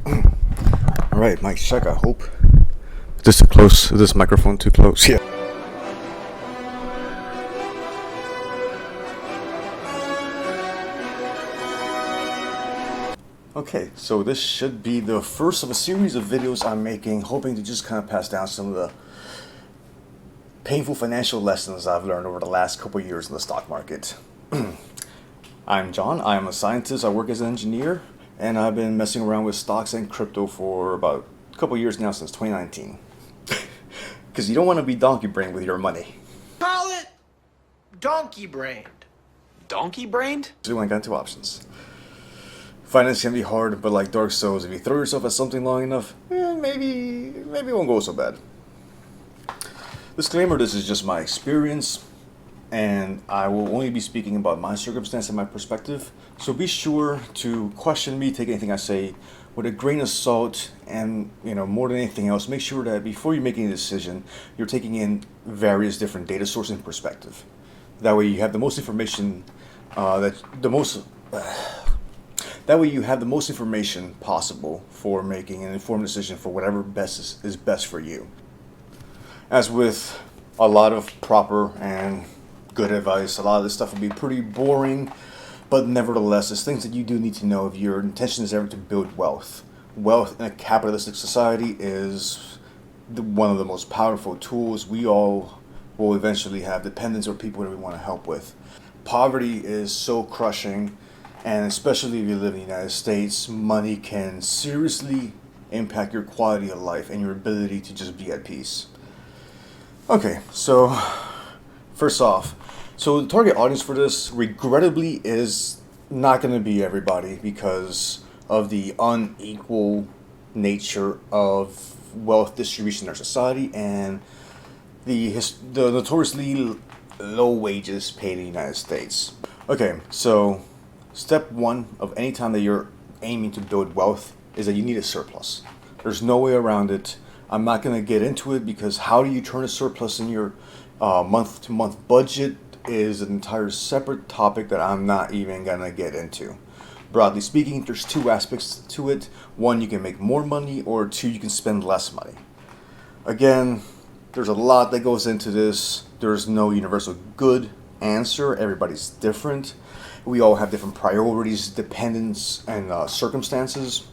All right, mic check. I hope. Is this too close? Is this microphone too close? Yeah. Okay, so this should be the first of a series of videos I'm making, hoping to just kind of pass down some of the painful financial lessons I've learned over the last couple of years in the stock market. I'm John. I'm a scientist. I work as an engineer, and I've been messing around with stocks and crypto for about a couple of years now, since 2019. Because you don't want to be donkey brained with your money. Call it donkey brained. Donkey brained? So I got into options. Finance can be hard, but like Dark Souls, if you throw yourself at something long enough, maybe it won't go so bad. Disclaimer, this is just my experience, and I will only be speaking about my circumstance and my perspective, so be sure to question me, take anything I say with a grain of salt, and more than anything else, make sure that before you make any decision, you're taking in various different data sources and perspective. That way you have the most information, that way you have the most information possible for making an informed decision for whatever is best for you. As with a lot of proper and good advice, a lot of this stuff will be pretty boring, but nevertheless, it's things that you do need to know if your intention is ever to build wealth. Wealth in a capitalistic society is one of the most powerful tools. We all will eventually have dependents or people that we want to help with. Poverty is so crushing, and especially if you live in the United States, money can seriously impact your quality of life and your ability to just be at peace. Okay, so first off, so the target audience for this, regrettably, is not going to be everybody because of the unequal nature of wealth distribution in our society and the notoriously low wages paid in the United States. Okay, so step one of any time that you're aiming to build wealth is that you need a surplus. There's no way around it. I'm not going to get into it because how do you turn a surplus in your month-to-month budget is an entire separate topic that I'm not even going to get into. Broadly speaking, there's two aspects to it. One, you can make more money, or two, you can spend less money. Again, there's a lot that goes into this. There's no universal good answer. Everybody's different. We all have different priorities, dependents, and circumstances.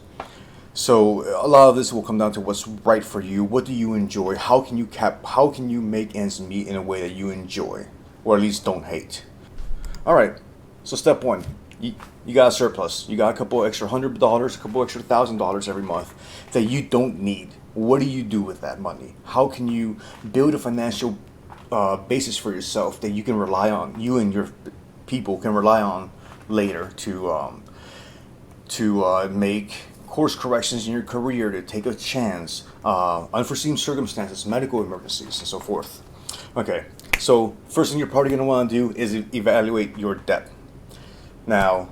So a lot of this will come down to what's right for you. What do you enjoy? How can you make ends meet in a way that you enjoy, or at least don't hate? All right. So step one, you got a surplus. You got a couple extra $100, a couple extra $1,000 every month that you don't need. What do you do with that money? How can you build a financial basis for yourself that you can rely on? You and your people can rely on later to make course corrections in your career, to take a chance, unforeseen circumstances, medical emergencies, and so forth. Okay, so first thing you're probably going to want to do is evaluate your debt. Now,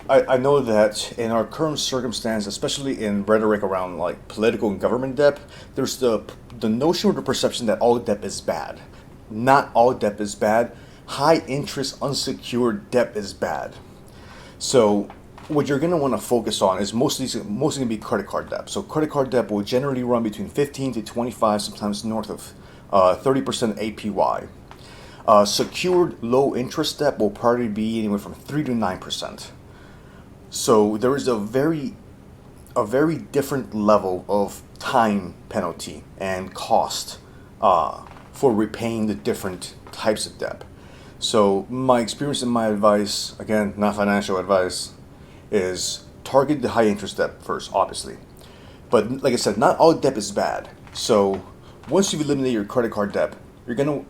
I know that in our current circumstance, especially in rhetoric around like political and government debt, there's the notion or the perception that all debt is bad. Not all debt is bad. High interest unsecured debt is bad. So what you're going to want to focus on is mostly going to be credit card debt. So credit card debt will generally run between 15 to 25, sometimes north of 30% APY. Secured low interest debt will probably be anywhere from 3 to 9%. So there is a very different level of time penalty and cost for repaying the different types of debt. So my experience and my advice, again, not financial advice, is target the high interest debt first, obviously. But like I said, not all debt is bad. So once you've eliminated your credit card debt, you're gonna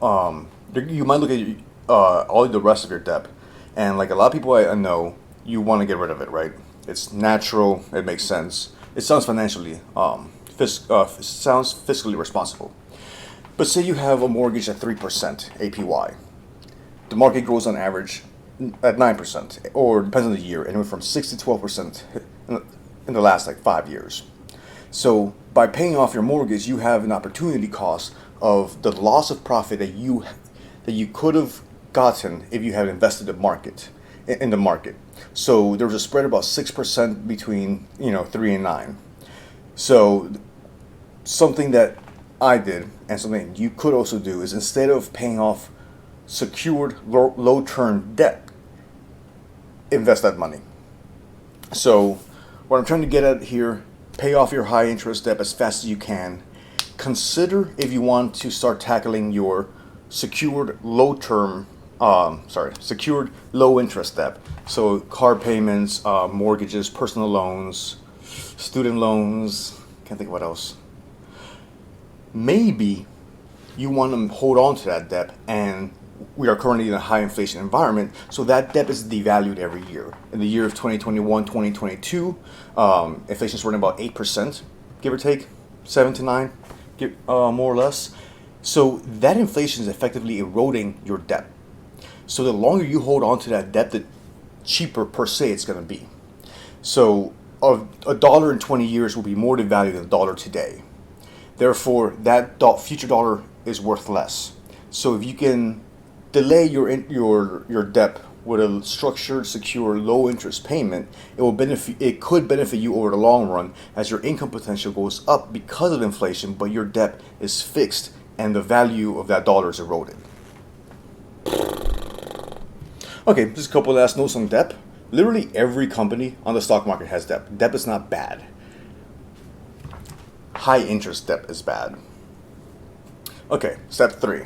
you might look at all the rest of your debt, and like a lot of people I know, you want to get rid of it, right? It's natural. It makes sense. It sounds financially sounds fiscally responsible. But say you have a mortgage at 3% APY. The market grows on average at 9%, or depends on the year, anywhere from 6 to 12% in the last like 5 years. So by paying off your mortgage, you have an opportunity cost of the loss of profit that you could have gotten if you had invested in the market. So there was a spread of about 6% between 3 and 9. So something that I did and something you could also do is instead of paying off secured low term debt, invest that money. So what I'm trying to get at here, pay off your high interest debt as fast as you can. Consider if you want to start tackling your secured secured low interest debt. So car payments, mortgages, personal loans, student loans, can't think of what else. Maybe you want to hold on to that debt, and we are currently in a high inflation environment, so that debt is devalued every year. In the year of 2021, 2022, inflation is running about 8%, give or take, 7 to 9, more or less. So that inflation is effectively eroding your debt. So the longer you hold on to that debt, the cheaper per se it's going to be. So a dollar in 20 years will be more devalued than a dollar today. Therefore, that future dollar is worth less. So if you can delay your debt with a structured, secure, low interest payment, it could benefit you over the long run as your income potential goes up because of inflation, but your debt is fixed and the value of that dollar is eroded. Okay, just a couple of last notes on debt. Literally every company on the stock market has debt. Debt is not bad. High interest debt is bad. Okay, step 3.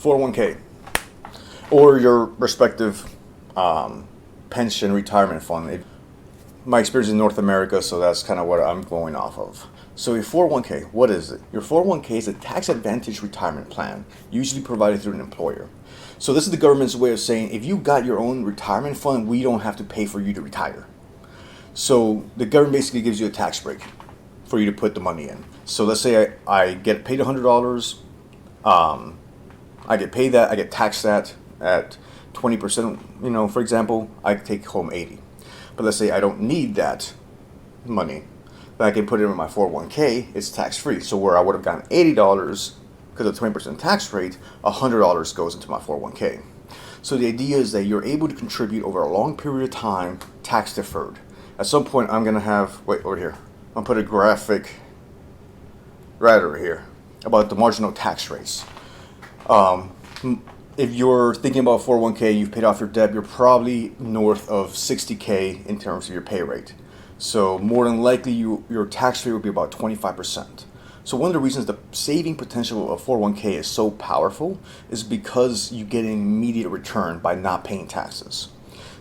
401k or your respective pension retirement fund. My experience in North America, so that's kind of what I'm going off of. So your 401k, what is it? Your 401k is a tax advantage retirement plan, usually provided through an employer. So this is the government's way of saying if you got your own retirement fund, we don't have to pay for you to retire. So the government basically gives you a tax break for you to put the money in. So let's say I get paid $100. I get paid that. I get taxed that at 20%. For example, I take home 80. But let's say I don't need that money. Then I can put it in my 401k. It's tax free. So where I would have gotten $80 because of 20% tax rate, $100 goes into my 401k. So the idea is that you're able to contribute over a long period of time, tax deferred. At some point, I'm gonna have over here. I'm gonna put a graphic right over here about the marginal tax rates. If you're thinking about 401k, you've paid off your debt, you're probably north of 60K in terms of your pay rate. So more than likely, your tax rate will be about 25%. So one of the reasons the saving potential of 401k is so powerful is because you get an immediate return by not paying taxes.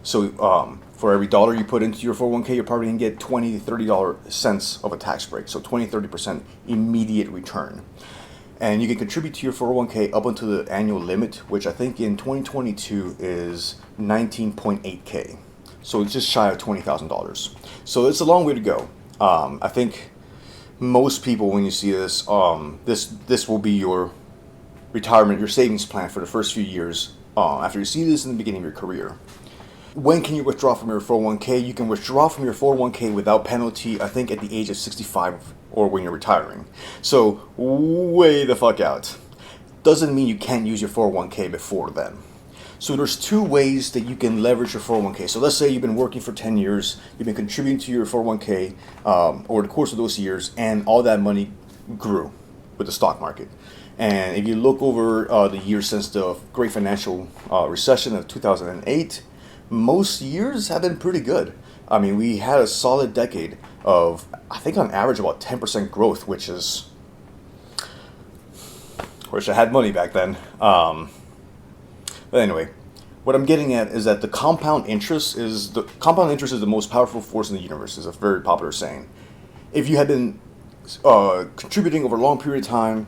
So for every dollar you put into your 401k, you're probably going to get 20 to $30 of a tax break. So 20-30% immediate return. And you can contribute to your 401k up until the annual limit, which I think in 2022 is 19.8K. So it's just shy of $20,000. So it's a long way to go. I think most people, when you see this, this will be your retirement, your savings plan for the first few years after you see this in the beginning of your career. When can you withdraw from your 401k? You can withdraw from your 401k without penalty, I think at the age of 65 or when you're retiring. So way the fuck out. Doesn't mean you can't use your 401k before then. So there's 2 ways that you can leverage your 401k. So let's say you've been working for 10 years, you've been contributing to your 401k over the course of those years, and all that money grew with the stock market. And if you look over the years since the great financial recession of 2008, most years have been pretty good. I mean, we had a solid decade of, I think on average, about 10% growth, which is, wish I had money back then. But anyway, what I'm getting at is that the compound interest is the most powerful force in the universe, is a very popular saying. If you had been contributing over a long period of time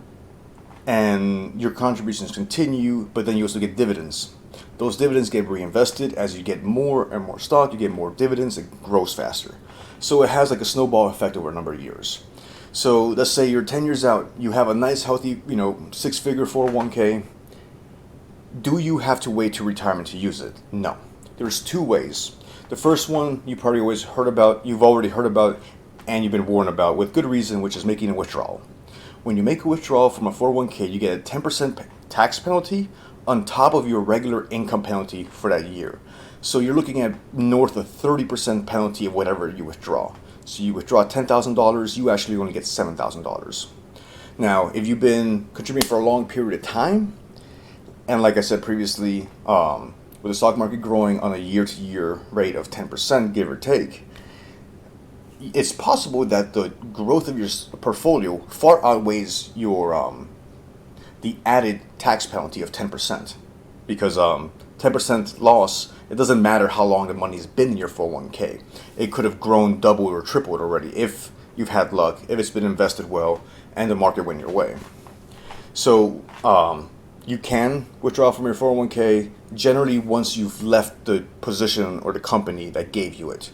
and your contributions continue, but then you also get dividends. Those dividends get reinvested. As you get more and more stock, you get more dividends, it grows faster. So it has like a snowball effect over a number of years. So let's say you're 10 years out, you have a nice healthy, 6-figure 401k. Do you have to wait to retirement to use it? No. There's 2 ways. The first one you've already heard about, and you've been warned about with good reason, which is making a withdrawal. When you make a withdrawal from a 401k, you get a 10% tax penalty on top of your regular income penalty for that year. So you're looking at north of 30% penalty of whatever you withdraw. So you withdraw $10,000, you actually only get $7,000. Now, if you've been contributing for a long period of time, and like I said previously, with the stock market growing on a year-to-year rate of 10%, give or take, it's possible that the growth of your portfolio far outweighs your the added tax penalty of 10%. Because 10% loss, it doesn't matter how long the money's been in your 401k. It could have grown doubled or tripled already if you've had luck, if it's been invested well, and the market went your way. So you can withdraw from your 401k generally once you've left the position or the company that gave you it.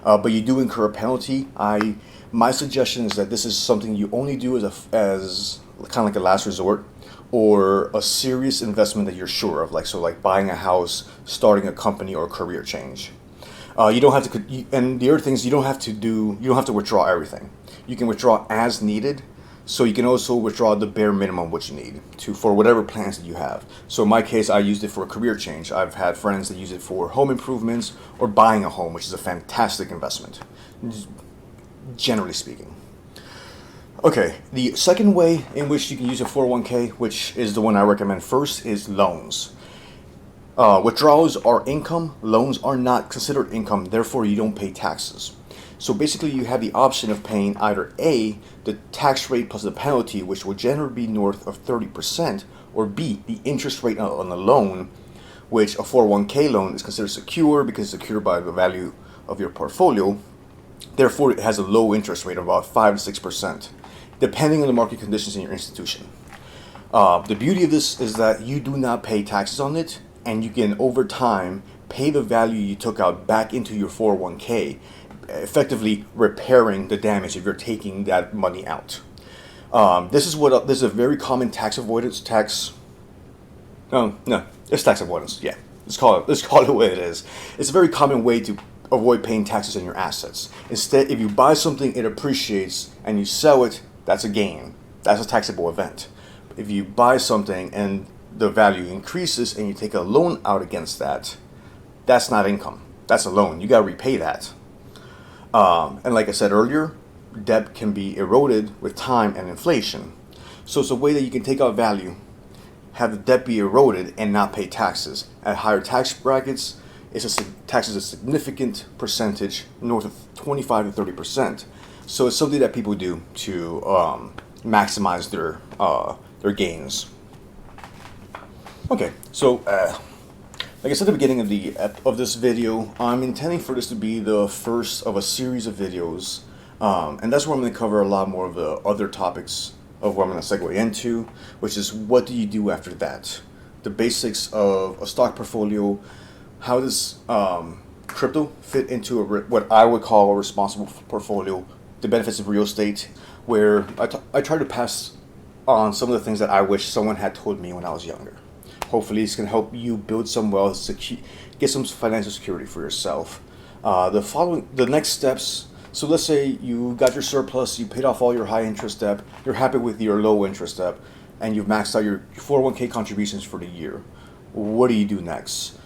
But you do incur a penalty. My suggestion is that this is something you only do as kind of like a last resort, or a serious investment that you're sure of, like buying a house, starting a company, or a career change. You don't have to, and the other thing is you don't have to withdraw everything. You can withdraw as needed. So you can also withdraw the bare minimum which you need for whatever plans that you have. So in my case, I used it for a career change. I've had friends that use it for home improvements or buying a home, which is a fantastic investment, generally speaking. Okay, the second way in which you can use a 401k, which is the one I recommend first, is loans. Withdrawals are income, loans are not considered income, therefore you don't pay taxes. So basically you have the option of paying either A, the tax rate plus the penalty, which will generally be north of 30%, or B, the interest rate on the loan, which a 401k loan is considered secure because it's secured by the value of your portfolio. Therefore, it has a low interest rate of about 5 to 6%, depending on the market conditions in your institution. The beauty of this is that you do not pay taxes on it, and you can, over time, pay the value you took out back into your 401k, effectively repairing the damage if you're taking that money out. This is a very common tax avoidance it's tax avoidance. Yeah, let's call it what it is. It's a very common way to avoid paying taxes on your assets. Instead, if you buy something, it appreciates, and you sell it, that's a gain. That's a taxable event. If you buy something and the value increases and you take a loan out against that, that's not income. That's a loan. You got to repay that. And like I said earlier, debt can be eroded with time and inflation. So it's a way that you can take out value, have the debt be eroded, and not pay taxes. At higher tax brackets, taxes a significant percentage, north of 25 to 30%. So it's something that people do to maximize their gains. Okay, so like I said at the beginning of this video, I'm intending for this to be the first of a series of videos, and that's where I'm going to cover a lot more of the other topics of what I'm going to segue into, which is what do you do after that? The basics of a stock portfolio, how does crypto fit into what I would call a responsible portfolio, the benefits of real estate, where I try to pass on some of the things that I wish someone had told me when I was younger. Hopefully this can help you build some wealth, get some financial security for yourself. The next steps, so let's say you got your surplus, you paid off all your high interest debt, you're happy with your low interest debt, and you've maxed out your 401k contributions for the year. What do you do next?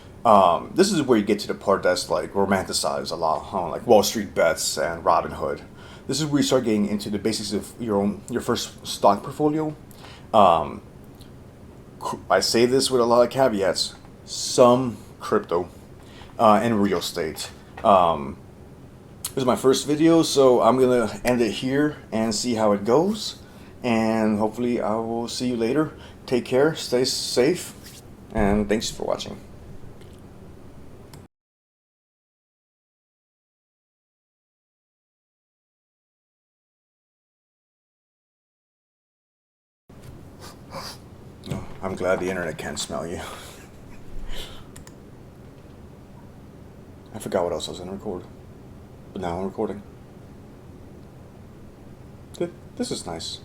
This is where you get to the part that's like romanticized a lot, like Wall Street bets and Robin Hood. This is where you start getting into the basics of your first stock portfolio. I say this with a lot of caveats. Some crypto and real estate. This is my first video, so I'm gonna end it here and see how it goes. And hopefully I will see you later. Take care, stay safe, and thanks for watching. Oh, I'm glad the internet can't smell you. I forgot what else I was going to record. But now I'm recording. This is nice.